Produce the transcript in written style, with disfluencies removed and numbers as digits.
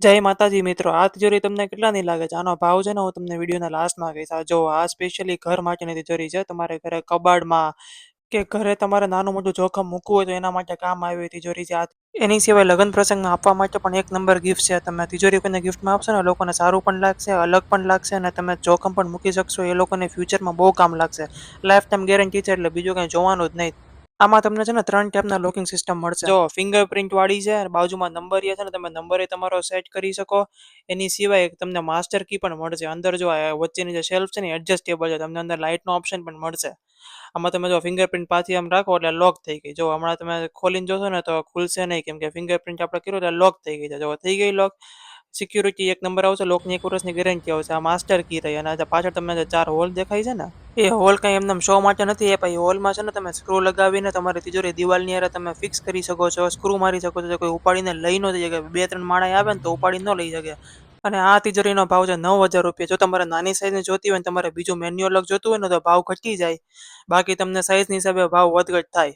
જય માતાજી મિત્રો, આ તિજોરી તમને કેટલાની લાગે છે? આનો ભાવ છે ને હું તમને વિડીયોના લાસ્ટમાં કહીશ. આ જો આ સ્પેશિયલી ઘર માટેની તિજોરી છે. તમારે ઘરે કબાડમાં કે ઘરે તમારે નાનું મોટું જોખમ મૂકવું હોય તો એના માટે કામ આવે એવી તિજોરી છે. એની સિવાય લગ્ન પ્રસંગમાં આપવા માટે પણ એક નંબર ગિફ્ટ છે. તમે તિજોરી કોઈને ગિફ્ટમાં આપશો ને લોકોને સારું પણ લાગશે, અલગ પણ લાગશે અને તમે જોખમ પણ મૂકી શકશો. એ લોકોને ફ્યુચરમાં બહુ કામ લાગશે. લાઈફ ટાઈમ ગેરંટી છે એટલે બીજું કંઈ જોવાનું જ નહીં. આમાં તમને છે ને 3 ટાઈપના લોકિંગ સિસ્ટમ મળશે. જો ફિંગરપ્રિન્ટ વાળી છે અને બાજુમાં નંબરિયા છે ને તમે નંબરે તમારો સેટ કરી શકો. એની સિવાય તમને માસ્ટર કી પણ મળશે. અંદર જો આ વચ્ચેની જે શેલ્ફ છે ને એડજસ્ટેબલ છે. તમને અંદર લાઇટનો ઓપ્શન પણ મળશે. આમાં તમે જો ફિંગરપ્રિન્ટ પાછી આમ રાખો એટલે લોક થઈ ગઈ. જો હમણાં તમે ખોલીને જોશો ને તો ખુલશે નહીં, કેમ કે ફિંગરપ્રિન્ટ આપણે કર્યું એટલે લોક થઈ ગઈ છે. જો થઈ ગઈ લોક, સિક્યુરિટી એક નંબર આવશે, લોકની 1 વર્ષની ગેરંટી આવશે. આ માસ્ટર કી રહી અને પાછળ તમને જે 4 હોલ દેખાય છે ને એ હોલ કઈ એમને શો માટે નથી. એ ભાઈ હોલમાં છે ને તમે સ્ક્રૂ લગાવીને તમારી તિજોરી દિવાલની હારે તમે ફિક્સ કરી શકો છો, સ્ક્રૂ મારી શકો છો. કોઈ ઉપાડીને લઈ ન જઈ શકે. 2-3 માણસ આવે ને તો ઉપાડી ન લઈ શકે. અને આ તિજોરીનો ભાવ છે 9,000 રૂપિયા. જો તમારે નાની સાઈઝની જોતી હોય ને તમારે બીજું મેન્યુ અલગ જોતું હોય ને તો ભાવ ઘટી જાય. બાકી તમને સાઈઝની હિસાબે ભાવ વધઘટ થાય.